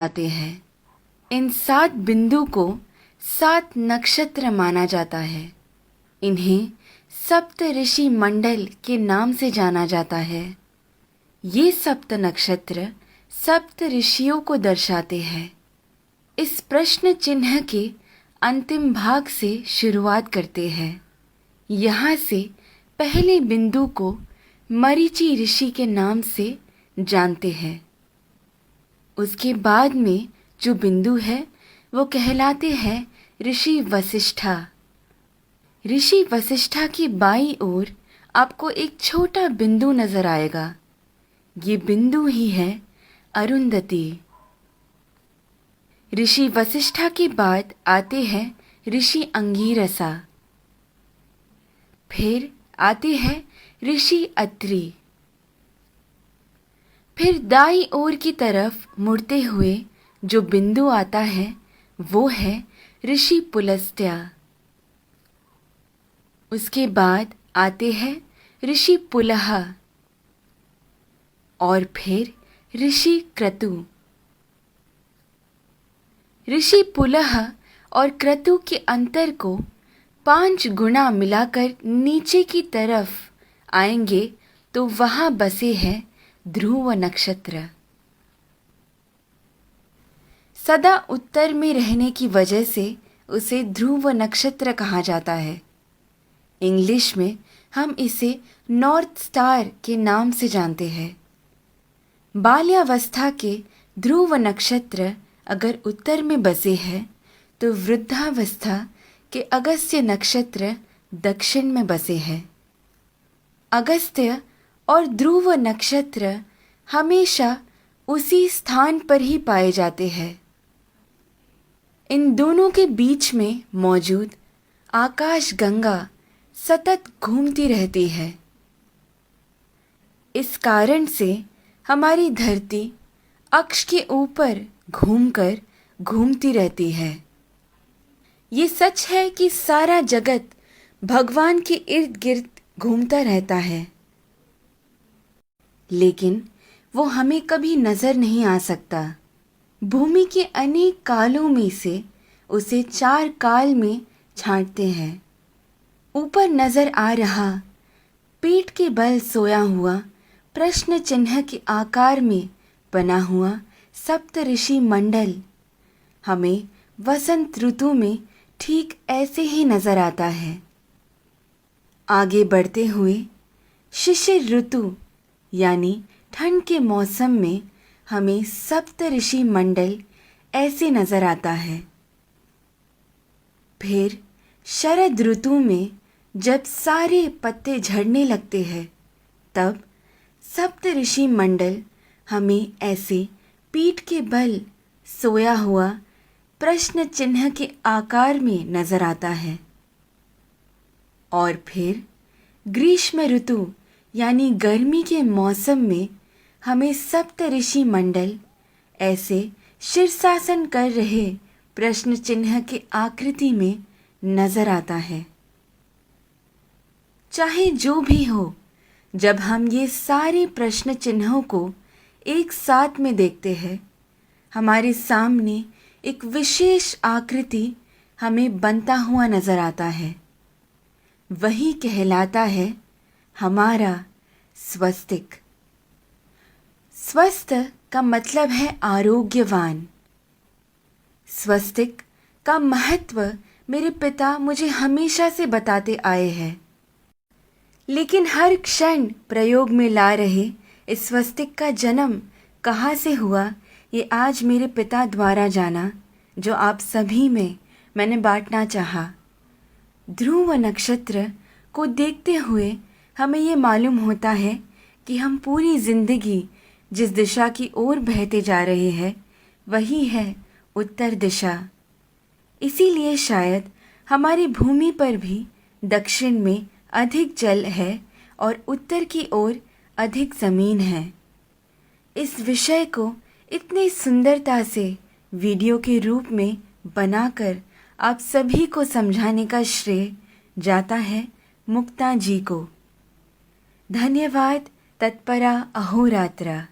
जाते हैं। इन 7 बिंदु को 7 नक्षत्र माना जाता है। इन्हें सप्त ऋषि मंडल के नाम से जाना जाता है। ये सप्त नक्षत्र सप्त ऋषियों को दर्शाते हैं। इस प्रश्न चिन्ह के अंतिम भाग से शुरुआत करते हैं। यहाँ से पहले बिंदु को मरीचि ऋषि के नाम से जानते हैं। उसके बाद में जो बिंदु है वो कहलाते हैं ऋषि वशिष्ठा। ऋषि वशिष्ठा की बाईं ओर आपको एक छोटा बिंदु नजर आएगा। ये बिंदु ही है अरुंधति। ऋषि वशिष्ठा के बाद आते हैं ऋषि अंगीरसा। फिर आते हैं ऋषि अत्रि। फिर दाईं ओर की तरफ मुड़ते हुए जो बिंदु आता है वो है ऋषि पुलस्त्य। उसके बाद आते हैं ऋषि पुलह और फिर ऋषि क्रतु। ऋषि पुलह और क्रतु के अंतर को 5 गुना मिलाकर नीचे की तरफ आएंगे तो वहां बसे हैं ध्रुव नक्षत्र। सदा उत्तर में रहने की वजह से उसे ध्रुव नक्षत्र कहा जाता है। इंग्लिश में हम इसे नॉर्थ स्टार के नाम से जानते हैं। बाल्यावस्था के ध्रुव नक्षत्र अगर उत्तर में बसे हैं तो वृद्धावस्था के अगस्त्य नक्षत्र दक्षिण में बसे हैं। अगस्त्य और ध्रुव नक्षत्र हमेशा उसी स्थान पर ही पाए जाते हैं। इन दोनों के बीच में मौजूद आकाश गंगा सतत घूमती रहती है। इस कारण से हमारी धरती अक्ष के ऊपर घूमती रहती है। ये सच है कि सारा जगत भगवान के इर्द गिर्द घूमता रहता है, लेकिन वो हमें कभी नजर नहीं आ सकता। भूमि के अनेक कालों में से उसे 4 काल में छांटते हैं। ऊपर नजर आ रहा पीठ के बल सोया हुआ प्रश्न चिन्ह के आकार में बना हुआ सप्त ऋषि मंडल हमें वसंत ऋतु में ठीक ऐसे ही नजर आता है। आगे बढ़ते हुए शिशिर ऋतु यानी ठंड के मौसम में हमें सप्त ऋषि मंडल ऐसे नजर आता है। फिर शरद ऋतु में जब सारे पत्ते झड़ने लगते हैं तब सप्त ऋषि मंडल हमें ऐसे पीठ के बल सोया हुआ प्रश्न चिन्ह के आकार में नजर आता है। और फिर ग्रीष्म ऋतु यानी गर्मी के मौसम में हमें सप्त ऋषि मंडल ऐसे शीर्षासन कर रहे प्रश्न चिन्ह के आकृति में नजर आता है। चाहे जो भी हो, जब हम ये सारे प्रश्न चिन्हों को एक साथ में देखते हैं, हमारे सामने एक विशेष आकृति हमें बनता हुआ नजर आता है। वही कहलाता है हमारा स्वस्तिक। स्वस्थ का मतलब है आरोग्यवान। स्वस्तिक का महत्व मेरे पिता मुझे हमेशा से बताते आए हैं, लेकिन हर क्षण प्रयोग में ला रहे इस स्वस्तिक का जन्म कहाँ से हुआ ये आज मेरे पिता द्वारा जाना, जो आप सभी में मैंने बांटना चाहा। ध्रुव नक्षत्र को देखते हुए हमें ये मालूम होता है कि हम पूरी जिंदगी जिस दिशा की ओर बहते जा रहे हैं वही है उत्तर दिशा। इसीलिए शायद हमारी भूमि पर भी दक्षिण में अधिक जल है और उत्तर की ओर अधिक ज़मीन है। इस विषय को इतनी सुंदरता से वीडियो के रूप में बनाकर आप सभी को समझाने का श्रेय जाता है मुक्ता जी को। धन्यवाद। तत्परा अहोरात्रा।